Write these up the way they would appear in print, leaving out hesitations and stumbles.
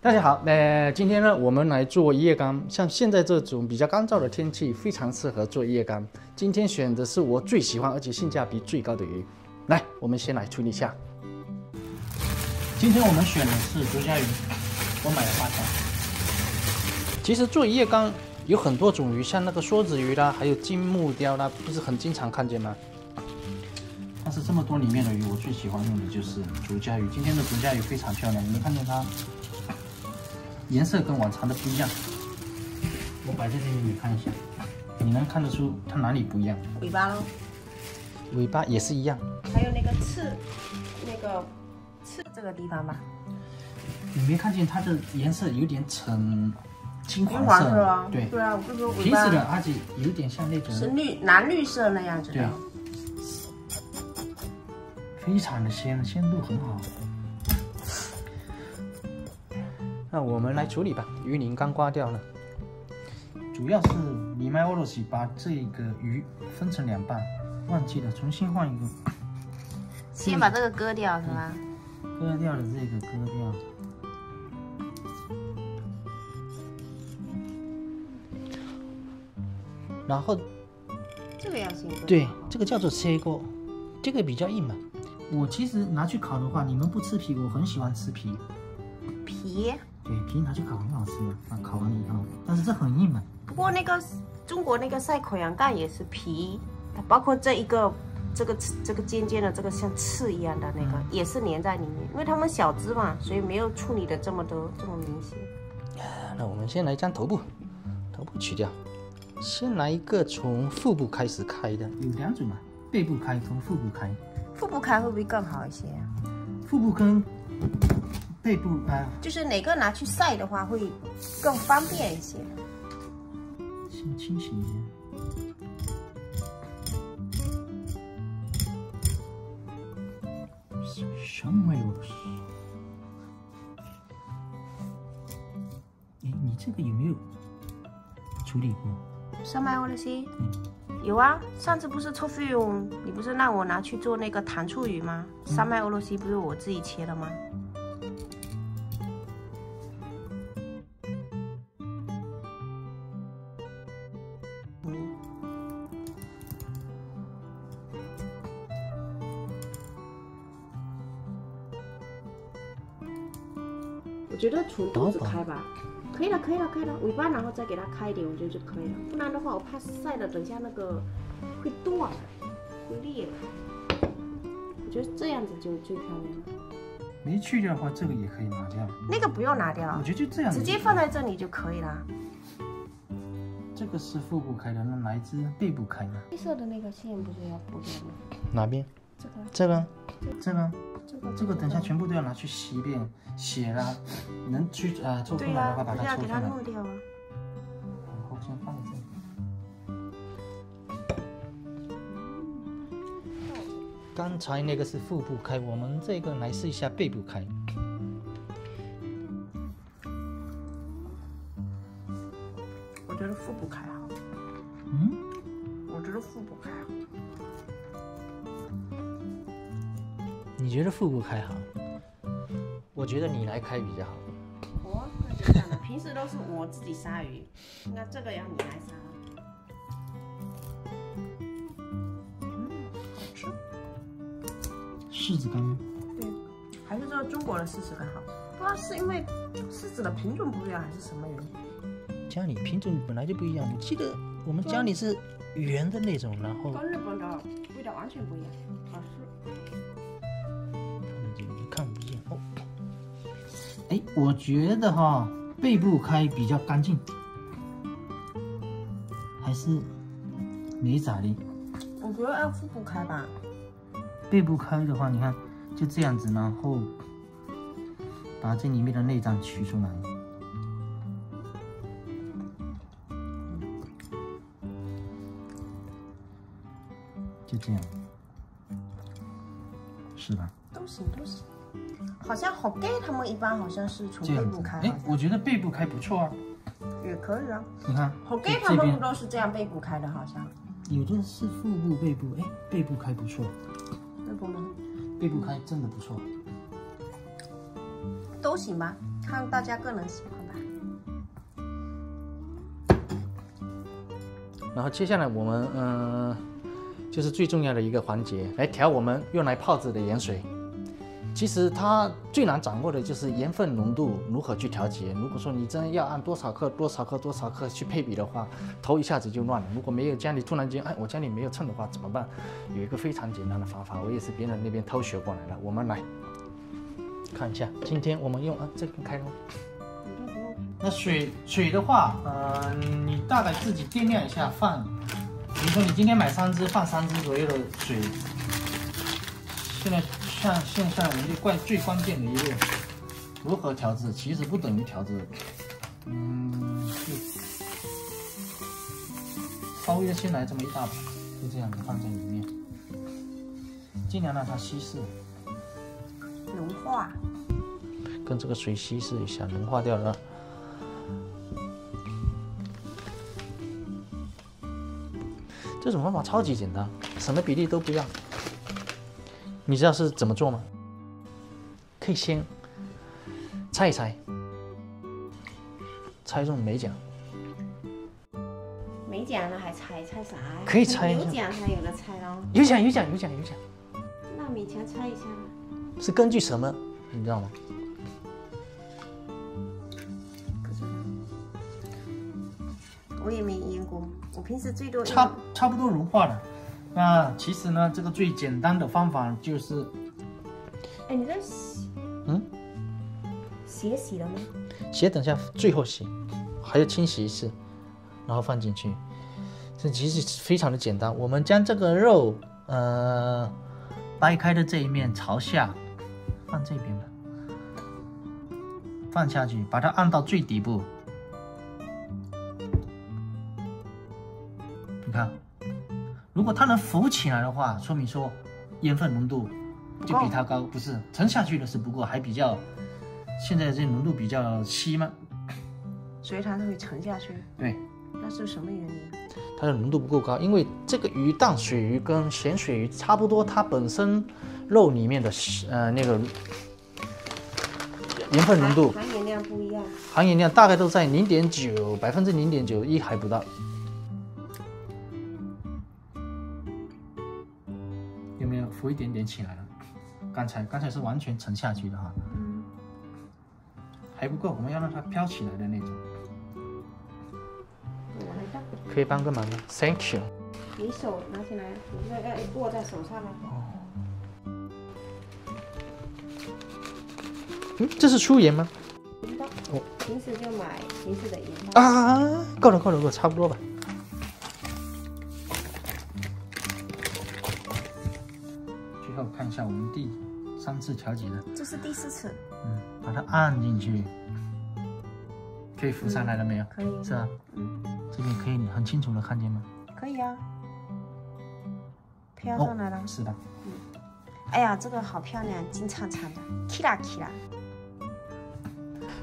大家好，今天呢，我们来做叶干。像现在这种比较干燥的天气，非常适合做叶干。今天选的是我最喜欢而且性价比最高的鱼。来，我们先来处理一下。今天我们选的是竹荚鱼，我买了8条。其实做叶干有很多种鱼，像那个梭子鱼啦，还有金木雕啦，不是很经常看见吗？但是这么多里面的鱼，我最喜欢用的就是竹荚鱼。今天的竹荚鱼非常漂亮，你们看见它？颜色跟往常的不一样，我摆在这里你看一下，你能看得出它哪里不一样？尾巴咯，尾巴也是一样，还有那个刺这个地方吧。你没看见它的颜色有点橙金黄色啊？对对啊，我就说尾巴皮实的，而且有点像那种是蓝绿色那样子的，对，非常的鲜度很好。那我们来处理吧，鱼鳞刚刮掉了，主要是你买俄罗斯把这个鱼分成2半，忘记了重新换一个。先把这个割掉是吧？割掉的这个割掉，然后这个要先割。对，这个叫做切过，这个比较硬嘛。我其实拿去烤的话，你们不吃皮，我很喜欢吃皮。皮？对，皮拿去烤很好吃的，烤完了以后，但是这很硬嘛。不过那个中国那个晒口羊干也是皮，包括这个尖尖的这个像刺一样的那个，也是粘在里面，因为它们小只嘛，所以没有处理的这么明显。那我们先来将头部取掉，先来一个从腹部开始开的，有2种嘛，背部开跟腹部开。腹部开会不会更好一些啊？腹部跟背部就是哪个拿去晒的话会更方便一些。先清洗一下。什么有？哎，你这个有没有处理过？三麦俄罗斯？有啊，上次不是抽费用，你不是让我拿去做那个糖醋鱼吗？三麦俄罗斯不是我自己切的吗？我觉得从肚子开吧，可以了，尾巴然后再给它开一点，我觉得就可以了。不然的话，我怕晒了，等下那个会断，会裂。我觉得这样子就最漂亮了。没去掉的话，这个也可以拿掉。那个不用拿掉，我觉得就这样，直接放在这里就可以了。这个是腹部开的，那哪一只背部开的？黑色的那个线不是要剥掉吗？哪边？这个。这个等下全部都要拿去洗一遍，血啦，能去抽出来的话把它抽出来。给它弄掉啊。然后先放在这里。刚才那个是腹部开，我们这个来试一下背部开。我觉得腹部开好。我觉得腹部开好。你觉得腹部开好？我觉得你来开比较好。哦，那就这样了。平时都是我自己杀鱼，那这个要你来杀。好吃。柿子干。对，还是说中国的柿子干好？不知道是因为柿子的品种不一样，还是什么原因？家里品种本来就不一样，我记得我们家里是圆的那种，然后跟日本的味道完全不一样，好吃。看不见哦。哎，我觉得哈，背部开比较干净，还是没咋的。我觉得要腹部开吧。背部开的话，你看就这样子，然后把这里面的内脏取出来。就这样，是吧？都行。好像好盖他们一般好像是从背部开。哎，我觉得背部开不错啊。也可以啊。你看，好盖他们不都是这样背部开的，好像。有的是腹部、背部，哎，背部开不错。背部吗？背部开真的不错。都行吧。看大家个人喜欢吧。然后接下来我们就是最重要的一个环节，来调我们用来泡制的盐水。其实它最难掌握的就是盐分浓度如何去调节。如果说你真的要按多少克去配比的话，头一下子就乱了。如果没有家里突然间，我家里没有秤的话怎么办？有一个非常简单的方法，我也是别人那边偷学过来的。我们来看一下，今天我们用这边开喽。那水的话，你大概自己掂量一下放，比如说你今天买3支，放3支左右的水。现在我们最关键的一个，如何调制，其实不等于调制，就稍微的先来这么一大把，就这样子放在里面，尽量让它稀释，融化，跟这个水稀释一下，融化掉了。这种方法超级简单，什么比例都不要。你知道是怎么做吗？可以先猜一猜，猜中没奖。没奖了还猜啥呀？可以猜一下。有奖才有的猜喽。有奖。那勉强猜一下吧。是根据什么？你知道吗？不知道。我也没腌过，我平时最多差不多融化了。那其实呢，这个最简单的方法就是，你在洗？鞋洗了吗？鞋等下最后洗，还要清洗一次，然后放进去。这其实非常的简单。我们将这个肉，掰开的这一面朝下，放这边吧，放下去，把它按到最底部。你看。如果它能浮起来的话，说明说盐分浓度就比它高，不是沉下去的是不够，还比较现在这浓度比较稀嘛，所以它会沉下去。对，那是什么原因？它的浓度不够高，因为这个鱼淡水鱼跟咸水鱼差不多，它本身肉里面的那个盐分浓度含盐量不一样，含盐量大概都在0.9%，0.91%还不到。有没有浮一点点起来了？刚才是完全沉下去的哈，还不够，我们要让它飘起来的那种。可以帮个忙吗 ？Thank you。你手拿起来，你要握在手上吗？这是粗盐吗？平时就买平时的盐够了，差不多吧。最后看一下我们第3次调节的，这是第4次。把它按进去，可以浮上来了没有？可以，是吧？这边可以很清楚的看见吗？可以啊，飘上来了。是的。哎呀，这个好漂亮，金灿灿的 ，kira kira。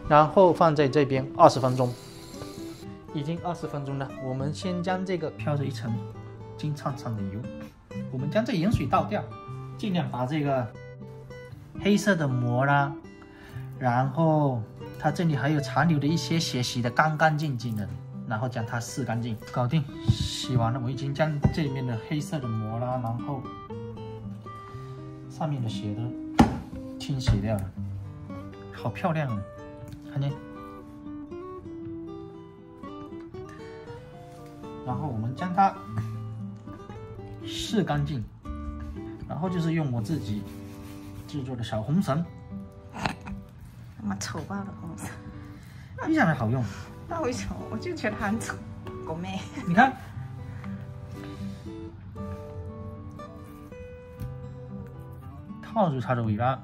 然后放在这边20分钟，已经20分钟了。我们先将这个飘着一层金灿灿的油，我们将这盐水倒掉，尽量把这个黑色的膜啦，然后它这里还有残留的一些血洗得干干净净的，然后将它拭干净，搞定。洗完了，我已经将这里面的黑色的膜啦，然后上面的血都清洗掉了，好漂亮啊！看见？然后我们将它拭干净，然后就是用我自己制作的小红绳，妈丑爆的红绳，非常的好用。那为什么我就觉得很丑？狗妹，你看，套住它的尾巴，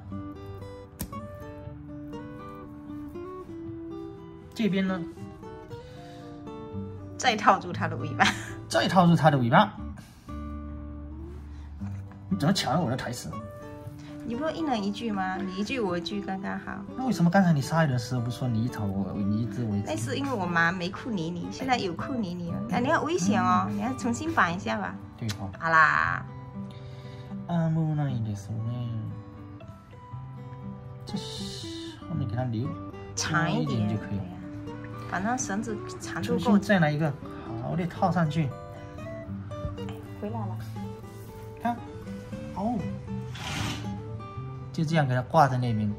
这边呢，再套住它的尾巴，再套住它的尾巴。你怎么抢了我的台词？你不是一人一句吗？你一句我一句刚刚好。那为什么刚才你杀鱼的时候不说你一头你一只我一只？那是因为我妈没库理你，现在有库理你了。哎，你很危险哦，你要重新绑一下吧。对哦。好啦。危ないですね。这是后面给它留长一点就可以。反正绳子长度够。重新再来一个，好的套上去。回来了。看，哦，就这样给它挂在那边。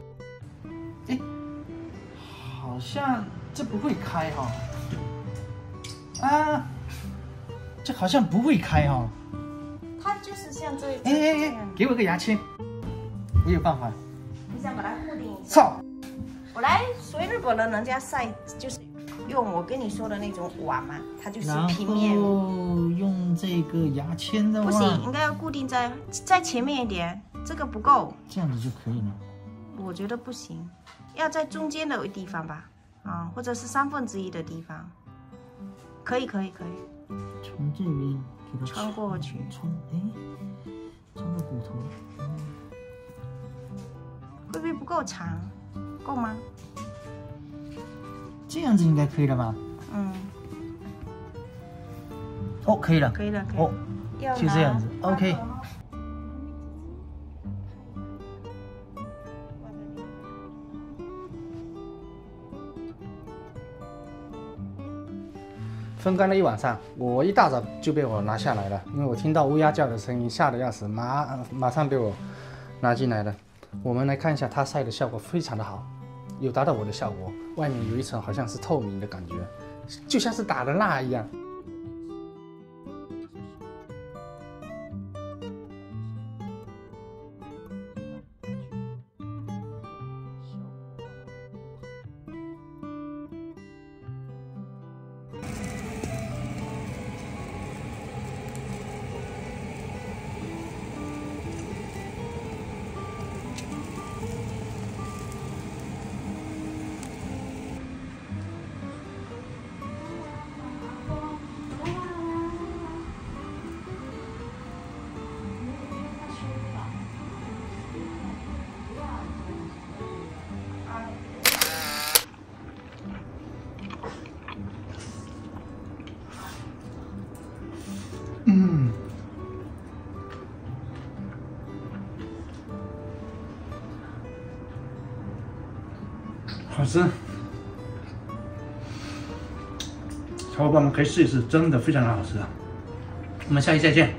哎，好像这不会开哈。啊，这好像不会开哈。它就是像这哎，给我个牙签，我有办法。你想把它固定一下。操！我来随日本人家晒，就是用我跟你说的那种碗嘛，它就是平面。然后用这个牙签的话，不行，应该要固定在前面一点，这个不够。这样子就可以了。我觉得不行，要在中间的地方吧，啊，或者是1/3的地方。可以。从这边给它穿过去。穿到骨头。会不会不够长？够吗？这样子应该可以了吧？嗯。哦，可以了。可以了。哦，就这样子。OK。风干了一晚上，我一大早就被我拿下来了，因为我听到乌鸦叫的声音，吓得要死，马上被我拿进来了。我们来看一下，它晒的效果非常的好，有达到我的效果。外面有一层好像是透明的感觉，就像是打了蜡一样。好吃，小伙伴们可以试一试，真的非常的好吃。我们下期再见。